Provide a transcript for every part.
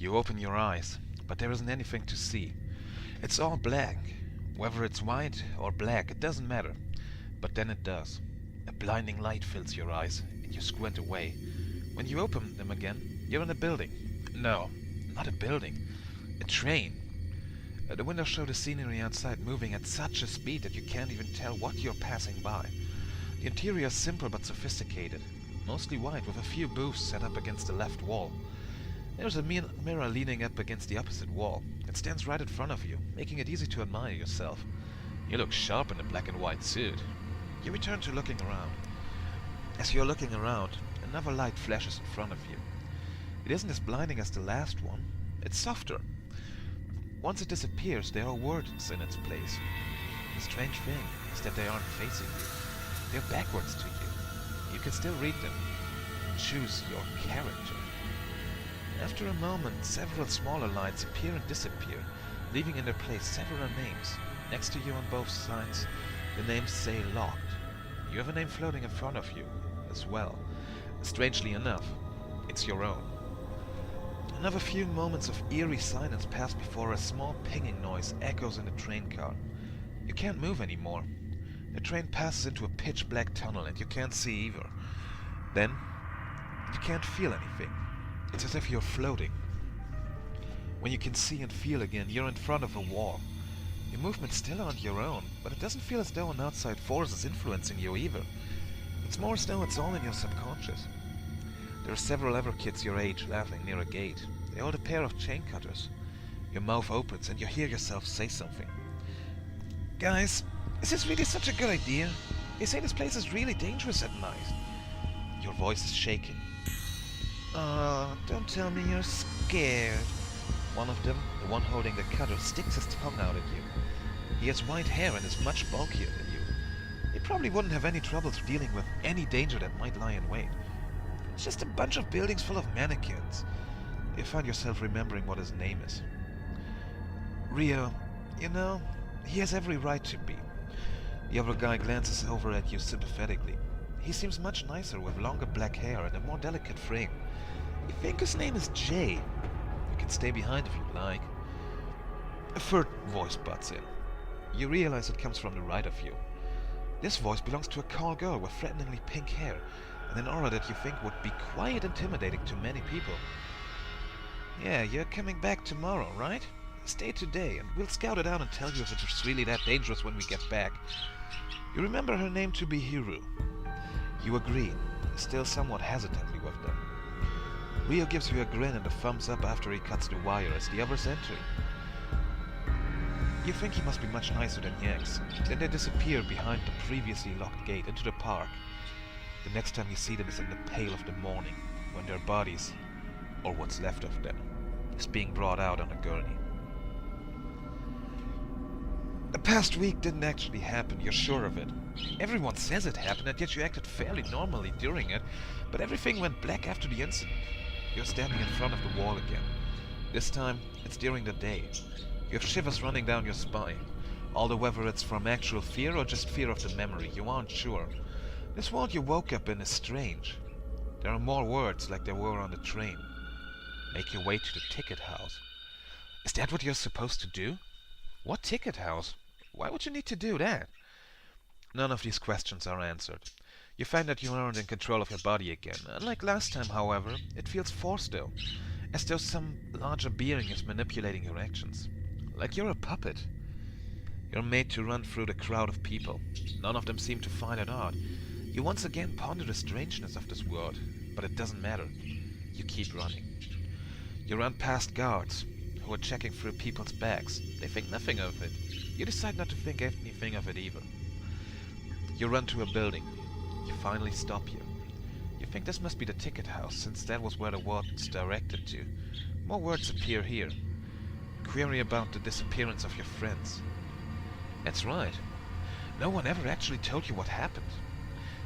You open your eyes, but there isn't anything to see. It's all black. Whether it's white or black, it doesn't matter. But then it does. A blinding light fills your eyes, and you squint away. When you open them again, you're in a building. No, not a building. A train. The windows show the scenery outside moving at such a speed that you can't even tell what you're passing by. The interior is simple but sophisticated. Mostly white, with a few booths set up against the left wall. There's a mirror leaning up against the opposite wall. It stands right in front of you, making it easy to admire yourself. You look sharp in a black and white suit. You return to looking around. As you're looking around, another light flashes in front of you. It isn't as blinding as the last one. It's softer. Once it disappears, there are words in its place. The strange thing is that they aren't facing you. They're backwards to you. You can still read them. Choose your character. After a moment, several smaller lights appear and disappear, leaving in their place several names. Next to you on both sides, the names say locked. You have a name floating in front of you as well. Strangely enough, it's your own. Another few moments of eerie silence pass before a small pinging noise echoes in the train car. You can't move anymore. The train passes into a pitch-black tunnel and you can't see either. Then, you can't feel anything. It's as if you're floating. When you can see and feel again, you're in front of a wall. Your movements still aren't your own, but it doesn't feel as though an outside force is influencing you either. It's more as though it's all in your subconscious. There are several other kids your age laughing near a gate. They hold a pair of chain cutters. Your mouth opens and you hear yourself say something. Guys, is this really such a good idea? They say this place is really dangerous at night. Your voice is shaking. Oh, don't tell me you're scared. One of them, the one holding the cutter, sticks his tongue out at you. He has white hair and is much bulkier than you. He probably wouldn't have any trouble dealing with any danger that might lie in wait. It's just a bunch of buildings full of mannequins. You find yourself remembering what his name is. Rio, you know, he has every right to be. The other guy glances over at you sympathetically. He seems much nicer with longer black hair and a more delicate frame. You think his name is Jay. You can stay behind if you'd like. A third voice butts in. You realize it comes from the right of you. This voice belongs to a tall girl with threateningly pink hair and an aura that you think would be quite intimidating to many people. Yeah, you're coming back tomorrow, right? Stay today, and we'll scout it out and tell you if it's really that dangerous when we get back. You remember her name to be Hiru. You agree, still somewhat hesitantly with them. Rio gives you a grin and a thumbs up after he cuts the wire as the others enter. You think he must be much nicer than he acts. Then they disappear behind the previously locked gate into the park. The next time you see them is in the pale of the morning, when their bodies, or what's left of them, is being brought out on a gurney. The past week didn't actually happen, you're sure of it. Everyone says it happened, and yet you acted fairly normally during it, but everything went black after the incident. You're standing in front of the wall again. This time, it's during the day. You have shivers running down your spine. Although whether it's from actual fear or just fear of the memory, you aren't sure. This world you woke up in is strange. There are more words like there were on the train. Make your way to the ticket house. Is that what you're supposed to do? What ticket house? Why would you need to do that? None of these questions are answered. You find that you aren't in control of your body again. Unlike last time, however, it feels forced though, as though some larger being is manipulating your actions. Like you're a puppet. You're made to run through the crowd of people. None of them seem to find it odd. You once again ponder the strangeness of this world, but it doesn't matter. You keep running. You run past guards, who are checking through people's bags. They think nothing of it. You decide not to think anything of it either. You run to a building. You finally stop here. You think this must be the ticket house, since that was where the words directed to. More words appear here. Query about the disappearance of your friends. That's right. No one ever actually told you what happened.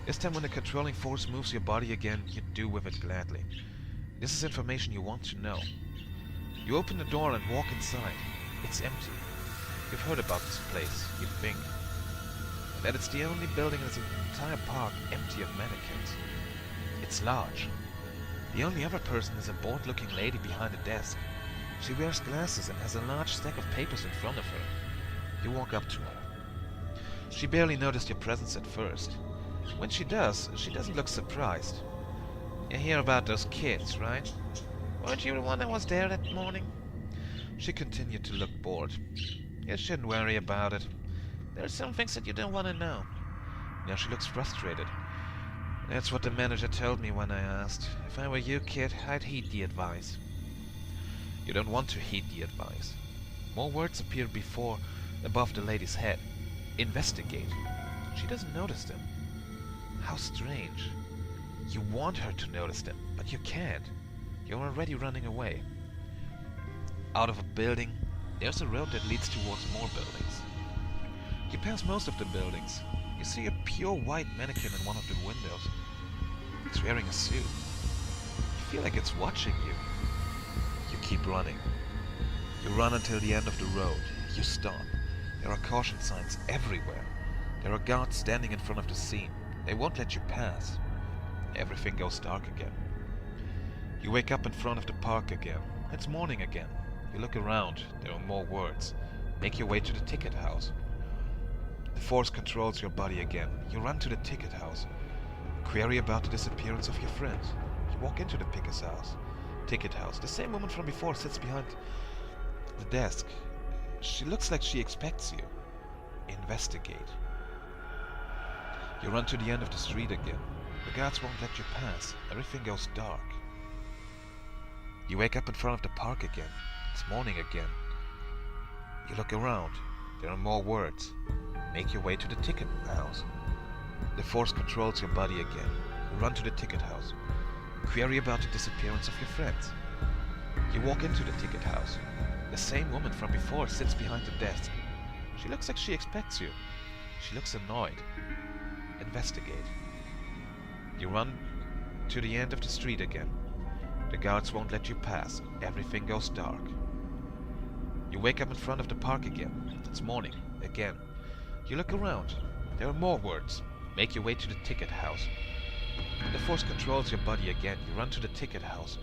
This time when the controlling force moves your body again, you do with it gladly. This is information you want to know. You open the door and walk inside. It's empty. You've heard about this place, you think. That it's the only building in this entire park empty of mannequins. It's large. The only other person is a bored-looking lady behind a desk. She wears glasses and has a large stack of papers in front of her. You walk up to her. She barely noticed your presence at first. When she does, she doesn't look surprised. You hear about those kids, right? Weren't you the one that was there that morning? She continued to look bored. You shouldn't worry about it. There are some things that you don't want to know. Now she looks frustrated. That's what the manager told me when I asked. If I were you, kid, I'd heed the advice. You don't want to heed the advice. More words appear above the lady's head. Investigate. She doesn't notice them. How strange. You want her to notice them, but you can't. You're already running away. Out of a building, there's a road that leads towards more buildings. You pass most of the buildings. You see a pure white mannequin in one of the windows. It's wearing a suit. You feel like it's watching you. You keep running. You run until the end of the road. You stop. There are caution signs everywhere. There are guards standing in front of the scene. They won't let you pass. Everything goes dark again. You wake up in front of the park again. It's morning again. You look around. There are more words. Make your way to the ticket house. The force controls your body again. You run to the ticket house. Query about the disappearance of your friend. You walk into the ticket house. The same woman from before sits behind the desk. She looks like she expects you. Investigate. You run to the end of the street again. The guards won't let you pass. Everything goes dark. You wake up in front of the park again. It's morning again. You look around. There are more words. Make your way to the ticket house. The force controls your body again. You run to the ticket house. Query about the disappearance of your friends. You walk into the ticket house. The same woman from before sits behind the desk. She looks like she expects you. She looks annoyed. Investigate. You run to the end of the street again. The guards won't let you pass. Everything goes dark. You wake up in front of the park again. It's morning again. You look around. There are more words. Make your way to the ticket house. The force controls your body again. You run to the ticket house.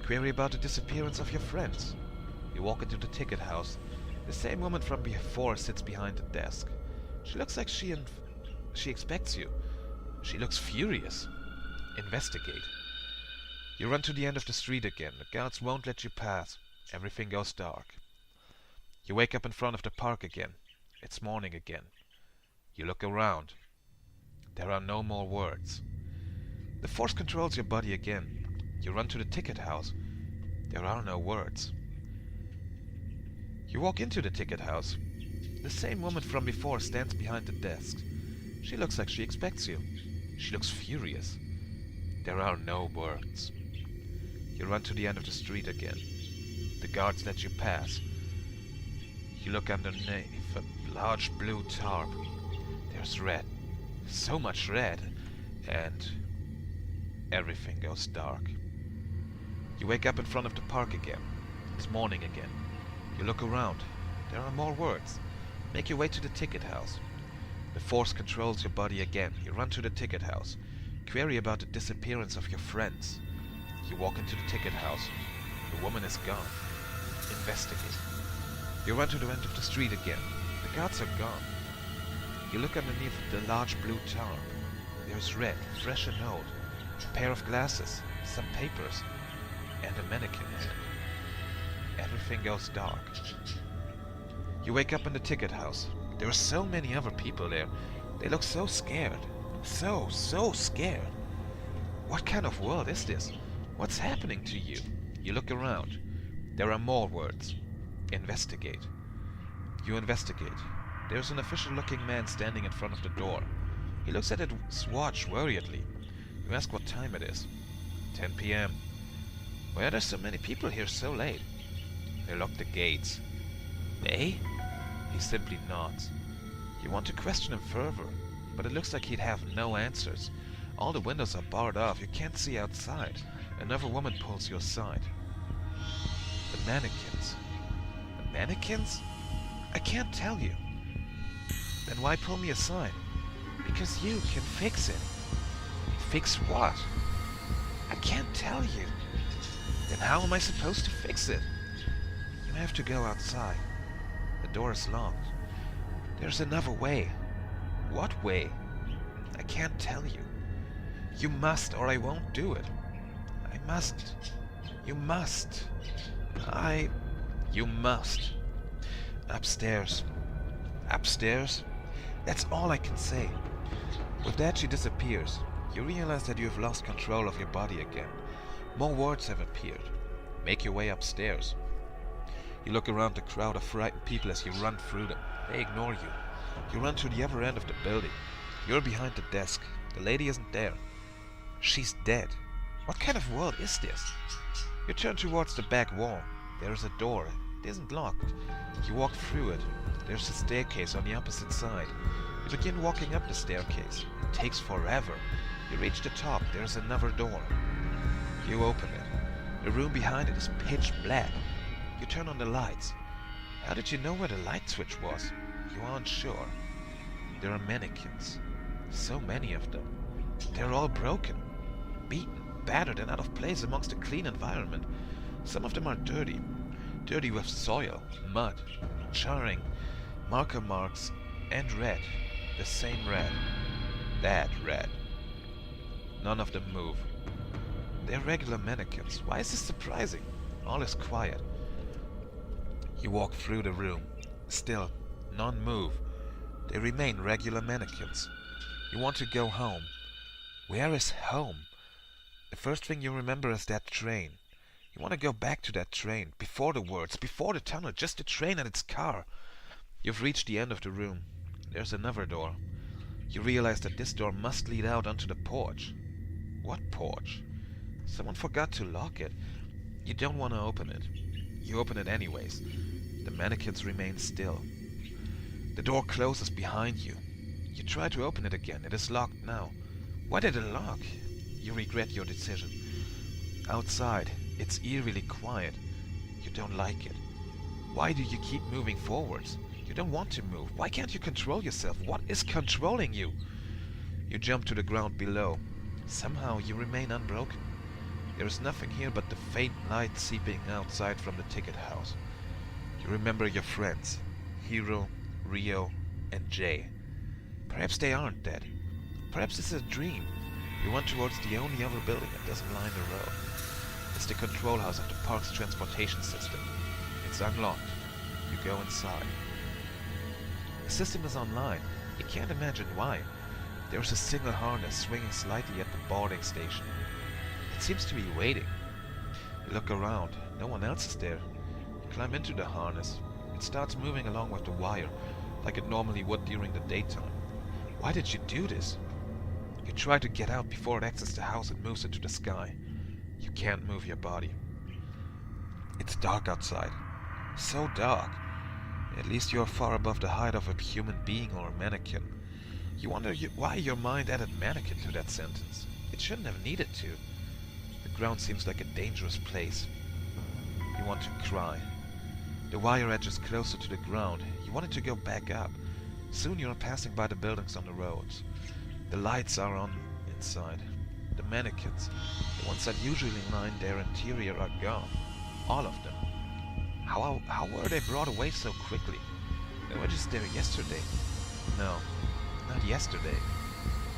Query about the disappearance of your friends. You walk into the ticket house. The same woman from before sits behind the desk. She looks like she expects you. She looks furious. Investigate. You run to the end of the street again. The guards won't let you pass. Everything goes dark. You wake up in front of the park again. It's morning again. You look around. There are no more words. The force controls your body again. You run to the ticket house. There are no words. You walk into the ticket house. The same woman from before stands behind the desk. She looks like she expects you. She looks furious. There are no words. You run to the end of the street again. The guards let you pass. You look underneath a large blue tarp. There's red. So much red. And everything goes dark. You wake up in front of the park again. It's morning again. You look around. There are more words. Make your way to the ticket house. The force controls your body again. You run to the ticket house. Query about the disappearance of your friends. You walk into the ticket house. The woman is gone. Investigate. You run to the end of the street again. The guards are gone. You look underneath the large blue tarp. There's red, fresh and old. A pair of glasses, some papers, and a mannequin head. Everything goes dark. You wake up in the ticket house. There are so many other people there. They look so scared. So scared. What kind of world is this? What's happening to you? You look around. There are more words. Investigate. You investigate. There's an official-looking man standing in front of the door. He looks at his watch worriedly. You ask what time it is. 10 p.m. Why are there so many people here so late? They locked the gates. They? He simply nods. You want to question him further, but it looks like he'd have no answers. All the windows are barred off. You can't see outside. Another woman pulls you aside. The mannequins. The mannequins? I can't tell you. Then why pull me aside? Because you can fix it. Fix what? I can't tell you. Then how am I supposed to fix it? have to go outside. The door is locked. There's another way. What way? I can't tell you. You must, or I won't do it. I mustn't. You must. You must. Upstairs. Upstairs? That's all I can say. With that, she disappears. You realize that you have lost control of your body again. More words have appeared. Make your way upstairs. You look around the crowd of frightened people as you run through them. They ignore you. You run to the other end of the building. You're behind the desk. The lady isn't there. She's dead. What kind of world is this? You turn towards the back wall. There is a door. It isn't locked. You walk through it. There's a staircase on the opposite side. You begin walking up the staircase. It takes forever. You reach the top. There's another door. You open it. The room behind it is pitch black. You turn on the lights. How did you know where the light switch was? You aren't sure. There are mannequins. So many of them. They're all broken, beaten, battered and out of place amongst a clean environment. Some of them are dirty. Dirty with soil, mud, charring, marker marks, and red. The same red. That red. None of them move. They're regular mannequins. Why is this surprising? All is quiet. You walk through the room. Still, none move. They remain regular mannequins. You want to go home. Where is home? The first thing you remember is that train. You want to go back to that train. Before the words, before the tunnel, just the train and its car. You've reached the end of the room. There's another door. You realize that this door must lead out onto the porch. What porch? Someone forgot to lock it. You don't want to open it. You open it anyways. The mannequins remain still. The door closes behind you. You try to open it again. It is locked now. Why did it lock? You regret your decision. Outside, it's eerily quiet. You don't like it. Why do you keep moving forwards? You don't want to move. Why can't you control yourself? What is controlling you? You jump to the ground below. Somehow you remain unbroken. There is nothing here but the faint light seeping outside from the ticket house. You remember your friends, Hiro, Rio, and Jay. Perhaps they aren't dead. Perhaps it's a dream. You run towards the only other building that doesn't line the road. It's the control house of the park's transportation system. It's unlocked. You go inside. The system is online. You can't imagine why. There is a single harness swinging slightly at the boarding station. It seems to be waiting. You look around. No one else is there. You climb into the harness. It starts moving along with the wire, like it normally would during the daytime. Why did you do this? You try to get out before it exits the house and moves into the sky. You can't move your body. It's dark outside. So dark. At least you're far above the height of a human being or a mannequin. You wonder why your mind added mannequin to that sentence. It shouldn't have needed to. The ground seems like a dangerous place. You want to cry. The wire edge is closer to the ground. You wanted to go back up. Soon you are passing by the buildings on the roads. The lights are on inside. The mannequins, the ones that usually line their interior, are gone. All of them. How were they brought away so quickly? They were just there yesterday. No, not yesterday.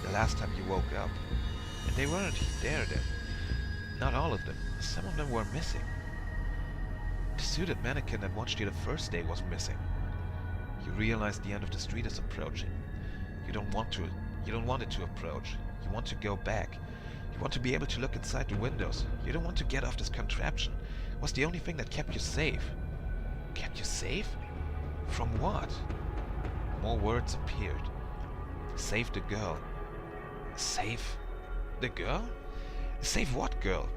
The last time you woke up. And they weren't there then. Not all of them. Some of them were missing. The suited mannequin that watched you the first day was missing. You realize the end of the street is approaching. You don't want it to approach. You want to go back. You want to be able to look inside the windows. You don't want to get off this contraption. It was the only thing that kept you safe. Kept you safe? From what? More words appeared. Save the girl. Save the girl? Save what girl?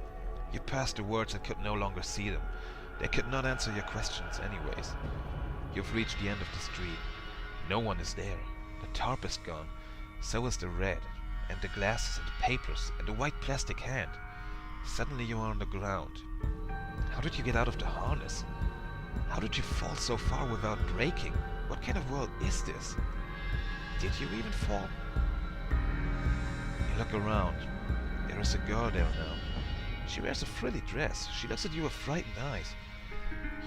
You passed the words and could no longer see them. They could not answer your questions anyways. You've reached the end of the street. No one is there. The tarp is gone. So is the red, and the glasses, and the papers, and the white plastic hand. Suddenly you are on the ground. How did you get out of the harness? How did you fall so far without breaking? What kind of world is this? Did you even fall? You look around. There is a girl there now. She wears a frilly dress. She looks at you with frightened eyes.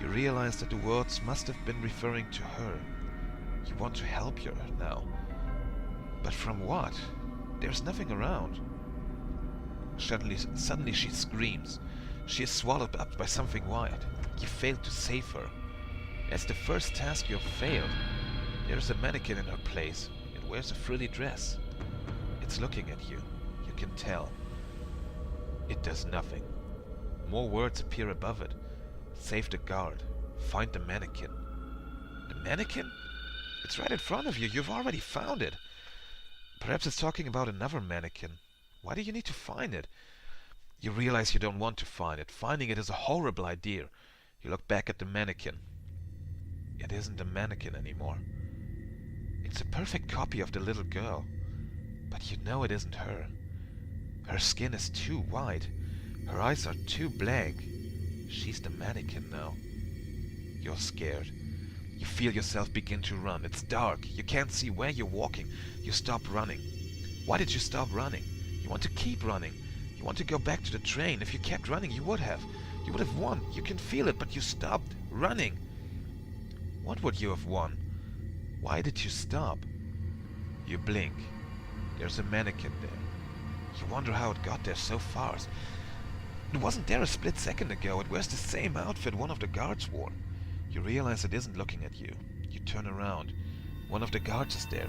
You realize that the words must have been referring to her. You want to help her now. But from what? There's nothing around. Suddenly she screams. She is swallowed up by something white. You failed to save her. As the first task you have failed. There's a mannequin in her place. It wears a frilly dress. It's looking at you. You can tell. It does nothing. More words appear above it. Save the guard. Find the mannequin. The mannequin? It's right in front of you. You've already found it. Perhaps it's talking about another mannequin. Why do you need to find it? You realize you don't want to find it. Finding it is a horrible idea. You look back at the mannequin. It isn't a mannequin anymore. It's a perfect copy of the little girl. But you know it isn't her. Her skin is too white. Her eyes are too blank. She's the mannequin now. You're scared. You feel yourself begin to run. It's dark. You can't see where you're walking. You stop running. Why did you stop running? You want to keep running. You want to go back to the train. If you kept running, you would have. You would have won. You can feel it, but you stopped running. What would you have won? Why did you stop? You blink. There's a mannequin there. You wonder how it got there so fast. It wasn't there a split second ago. It wears the same outfit one of the guards wore. You realize it isn't looking at you. You turn around. One of the guards is there.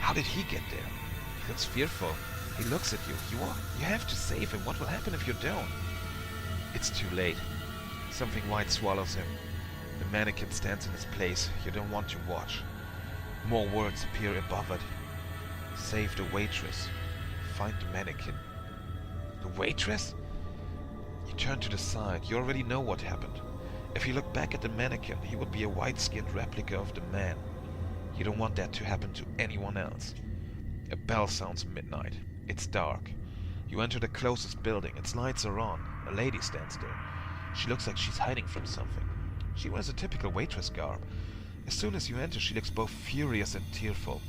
How did he get there? He looks fearful. He looks at you. You have to save him. What will happen if you don't? It's too late. Something white swallows him. The mannequin stands in his place. You don't want to watch. More words appear above it. Save the waitress. Find the mannequin. The waitress? You turn to the side. You already know what happened. If you look back at the mannequin, he would be a white-skinned replica of the man. You don't want that to happen to anyone else. A bell sounds midnight. It's dark. You enter the closest building. Its lights are on. A lady stands there. She looks like she's hiding from something. She wears a typical waitress garb. As soon as you enter, she looks both furious and tearful.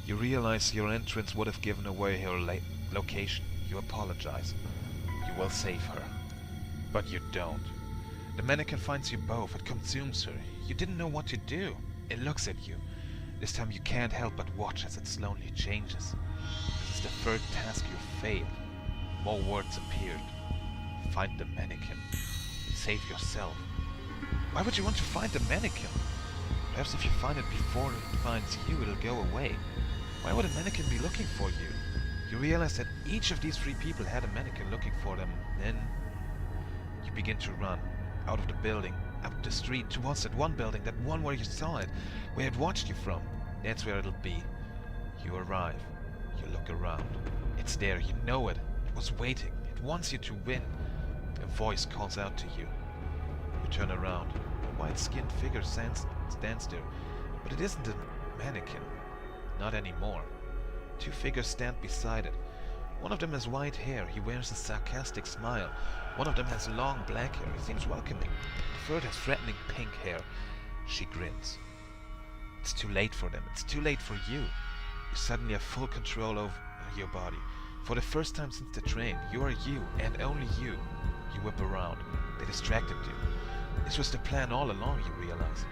You realize your entrance would have given away her location. You apologize. You will save her. But you don't. The mannequin finds you both. It consumes her. You didn't know what to do. It looks at you. This time you can't help but watch as it slowly changes. This is the third task you failed. More words appeared. Find the mannequin. Save yourself. Why would you want to find the mannequin? Perhaps if you find it before it finds you, it'll go away. Why would a mannequin be looking for you? You realize that each of these three people had a mannequin looking for them. Then you begin to run. Out of the building, up the street, towards that one building, that one where you saw it, where it watched you from. That's where it'll be. You arrive. You look around. It's there, you know it. It was waiting. It wants you to win. A voice calls out to you. You turn around. A white-skinned figure stands there, but it isn't a mannequin. Not anymore. Two figures stand beside it. One of them has white hair. He wears a sarcastic smile. One of them has long black hair. He seems welcoming. The third has threatening pink hair. She grins. It's too late for them. It's too late for you. You suddenly have full control over your body. For the first time since the train, you are you, and only you. You whip around. They distracted you. This was the plan all along, you realize.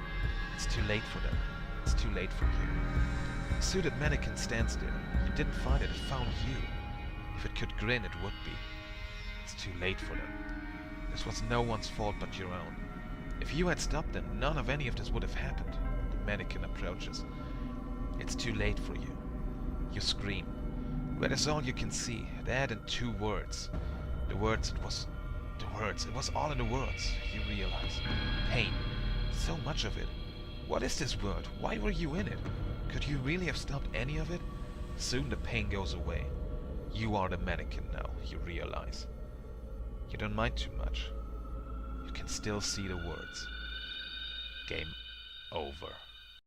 It's too late for them. It's too late for you. A suited mannequin stands there. You didn't find it. It found you. If it could grin, it would be. It's too late for them. This was no one's fault but your own. If you had stopped them, none of any of this would have happened. The mannequin approaches. It's too late for you. You scream. Red is all you can see. That and two words. The words, it was all in the words. You realize. Pain. So much of it. What is this word? Why were you in it? Could you really have stopped any of it? Soon the pain goes away. You are the mannequin now, you realize. You don't mind too much. You can still see the words. Game over.